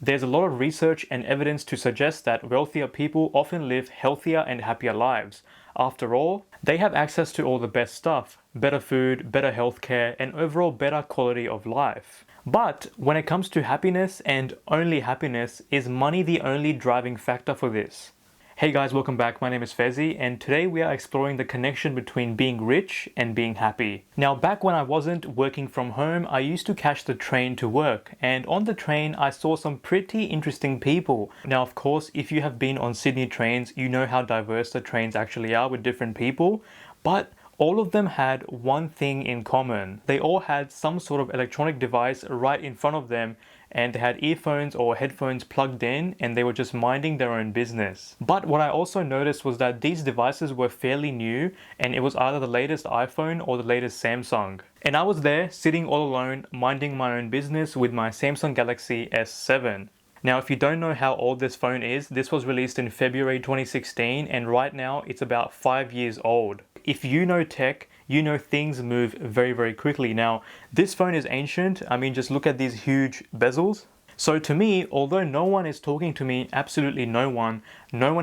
There's a lot of research and evidence to suggest that wealthier people often live healthier and happier lives. After all, they have access to all the best stuff, better food, better healthcare, and overall better quality of life. But when it comes to happiness and only happiness, is money the only driving factor for this? Hey guys, welcome back. My name is Fyzee, and today we are exploring the connection between being rich and being happy. Now, back when I wasn't working from home, I used to catch the train to work, and on the train I saw some pretty interesting people. Now, of course, if you have been on Sydney trains, you know how diverse the trains actually are with different people, but all of them had one thing in common. They all had some sort of electronic device right in front of them, and they had earphones or headphones plugged in, and they were just minding their own business. But what I also noticed was that these devices were fairly new, and it was either the latest iPhone or the latest Samsung. And I was there sitting all alone minding my own business with my Samsung Galaxy S7. Now, if you don't know how old this phone is, this was released in February 2016, and right now it's about 5 years old. If you know tech, you know things move very, very quickly. Now, this phone is ancient. I mean, just look at these huge bezels. So to me, although no one is talking to me, absolutely no one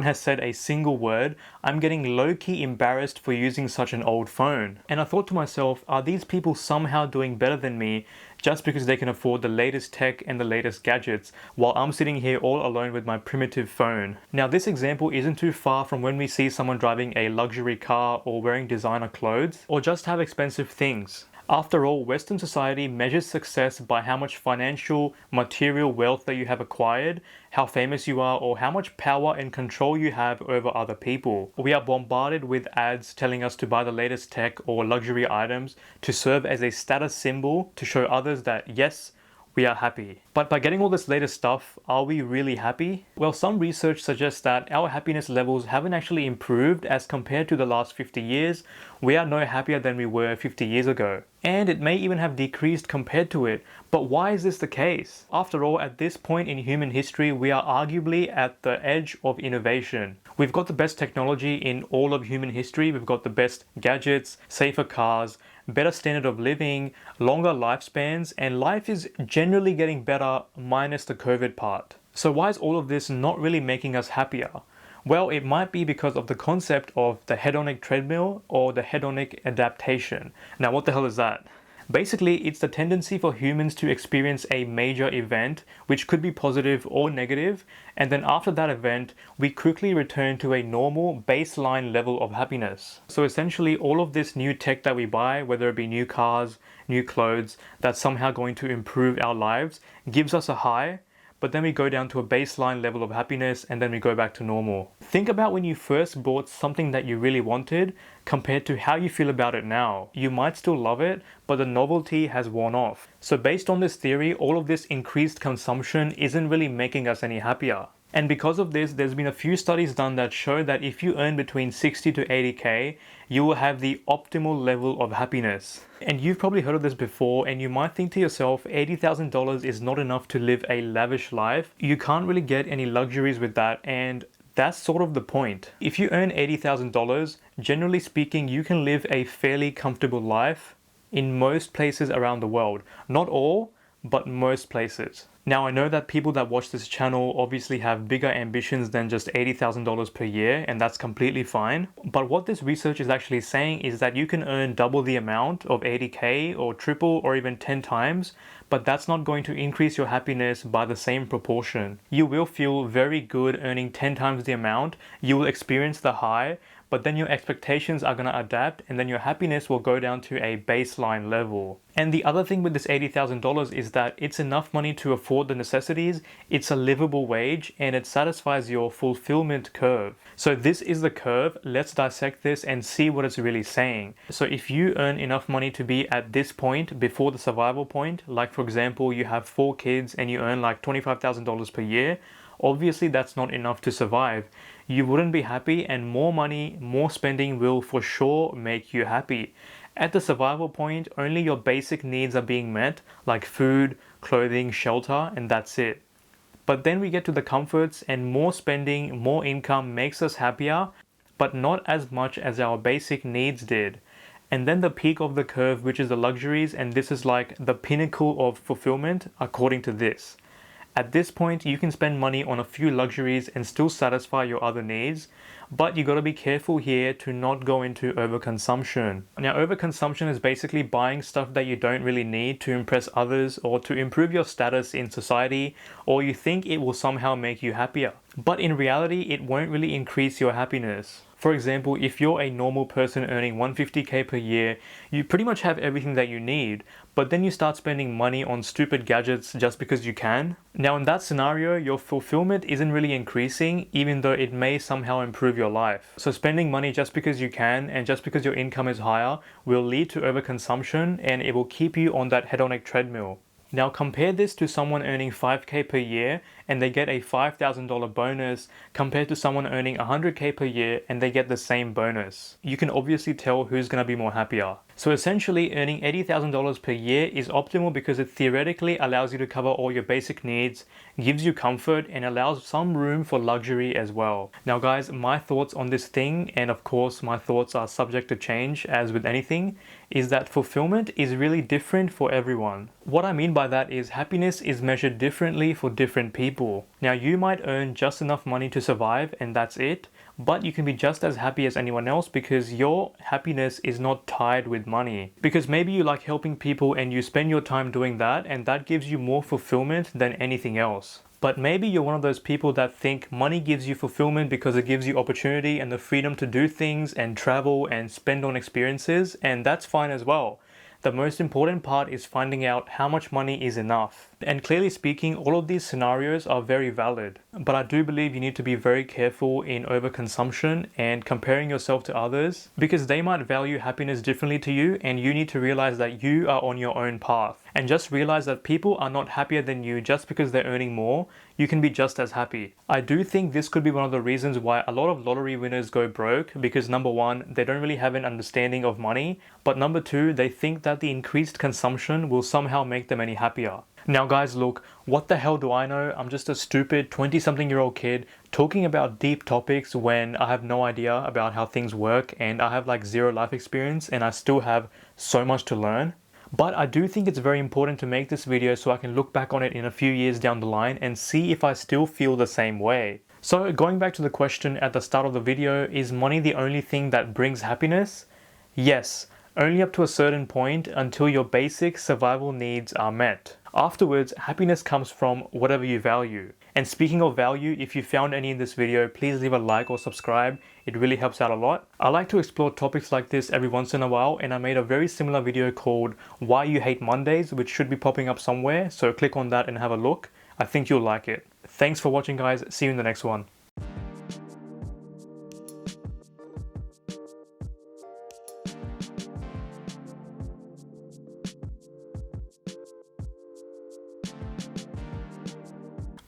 has said a single word, I'm getting low-key embarrassed for using such an old phone. And I thought to myself, are these people somehow doing better than me just because they can afford the latest tech and the latest gadgets, while I'm sitting here all alone with my primitive phone? Now, this example isn't too far from when we see someone driving a luxury car or wearing designer clothes or just have expensive things. After all, Western society measures success by how much financial, material wealth that you have acquired, how famous you are, or how much power and control you have over other people. We are bombarded with ads telling us to buy the latest tech or luxury items to serve as a status symbol to show others that yes, we are happy. But by getting all this latest stuff, are we really happy? Well, some research suggests that our happiness levels haven't actually improved as compared to the last 50 years. We are no happier than we were 50 years ago. And it may even have decreased compared to it. But why is this the case? After all, at this point in human history, we are arguably at the edge of innovation. We've got the best technology in all of human history. We've got the best gadgets, safer cars, better standard of living, longer lifespans, and life is generally getting better minus the COVID part. So why is all of this not really making us happier? Well, it might be because of the concept of the hedonic treadmill or the hedonic adaptation. Now, what the hell is that? Basically, it's the tendency for humans to experience a major event, which could be positive or negative, and then after that event, we quickly return to a normal baseline level of happiness. So essentially, all of this new tech that we buy, whether it be new cars, new clothes, that's somehow going to improve our lives, gives us a high, but then we go down to a baseline level of happiness and then we go back to normal. Think about when you first bought something that you really wanted compared to how you feel about it now. You might still love it, but the novelty has worn off. So based on this theory, all of this increased consumption isn't really making us any happier. And because of this, there's been a few studies done that show that if you earn between 60 to 80k, you will have the optimal level of happiness. And you've probably heard of this before, and you might think to yourself, $80,000 is not enough to live a lavish life. You can't really get any luxuries with that, and that's sort of the point. If you earn $80,000, generally speaking, you can live a fairly comfortable life in most places around the world. Not all, but most places. Now, I know that people that watch this channel obviously have bigger ambitions than just $80,000 per year, and that's completely fine. But what this research is actually saying is that you can earn double the amount of 80k or triple or even 10 times, but that's not going to increase your happiness by the same proportion. You will feel very good earning 10 times the amount. You will experience the high, but then your expectations are going to adapt, and then your happiness will go down to a baseline level. And the other thing with this $80,000 is that it's enough money to afford the necessities, it's a livable wage, and it satisfies your fulfillment curve. So this is the curve. Let's dissect this and see what it's really saying. So if you earn enough money to be at this point before the survival point, like for example, you have 4 kids and you earn like $25,000 per year, obviously that's not enough to survive. You wouldn't be happy, and more money, more spending will for sure make you happy. At the survival point, only your basic needs are being met, like food, clothing, shelter, and that's it. But then we get to the comforts, and more spending, more income makes us happier, but not as much as our basic needs did. And then the peak of the curve, which is the luxuries, and this is like the pinnacle of fulfillment according to this. At this point, you can spend money on a few luxuries and still satisfy your other needs, but you gotta be careful here to not go into overconsumption. Now, overconsumption is basically buying stuff that you don't really need to impress others or to improve your status in society, or you think it will somehow make you happier. But in reality, it won't really increase your happiness. For example, if you're a normal person earning 150k per year, you pretty much have everything that you need, but then you start spending money on stupid gadgets just because you can. Now in that scenario, your fulfillment isn't really increasing, even though it may somehow improve your life. So spending money just because you can and just because your income is higher will lead to overconsumption, and it will keep you on that hedonic treadmill. Now compare this to someone earning 5k per year and they get a $5,000 bonus compared to someone earning 100k per year and they get the same bonus. You can obviously tell who's going to be more happier. So essentially, earning $80,000 per year is optimal because it theoretically allows you to cover all your basic needs, gives you comfort, and allows some room for luxury as well. Now guys, my thoughts on this thing, and of course my thoughts are subject to change as with anything, is that fulfillment is really different for everyone. What I mean by that is happiness is measured differently for different people. Now you might earn just enough money to survive and that's it, but you can be just as happy as anyone else because your happiness is not tied with money. Because maybe you like helping people and you spend your time doing that, and that gives you more fulfillment than anything else. But maybe you're one of those people that think money gives you fulfillment because it gives you opportunity and the freedom to do things and travel and spend on experiences, and that's fine as well. The most important part is finding out how much money is enough. And clearly speaking, all of these scenarios are very valid. But I do believe you need to be very careful in overconsumption and comparing yourself to others, because they might value happiness differently to you, and you need to realize that you are on your own path. And just realize that people are not happier than you just because they're earning more. You can be just as happy. I do think this could be one of the reasons why a lot of lottery winners go broke, because number one, they don't really have an understanding of money, but number two, they think that the increased consumption will somehow make them any happier. Now guys, look, what the hell do I know? I'm just a stupid 20-something-year-old kid talking about deep topics when I have no idea about how things work, and I have like zero life experience and I still have so much to learn. But I do think it's very important to make this video so I can look back on it in a few years down the line and see if I still feel the same way. So going back to the question at the start of the video, is money the only thing that brings happiness? Yes, only up to a certain point, until your basic survival needs are met. Afterwards, happiness comes from whatever you value. And speaking of value, if you found any in this video, please leave a like or subscribe. It really helps out a lot. I like to explore topics like this every once in a while, and I made a very similar video called Why You Hate Mondays, which should be popping up somewhere, so click on that and have a look. I think you'll like it. Thanks for watching guys, see you in the next one.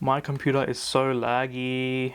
My computer is so laggy.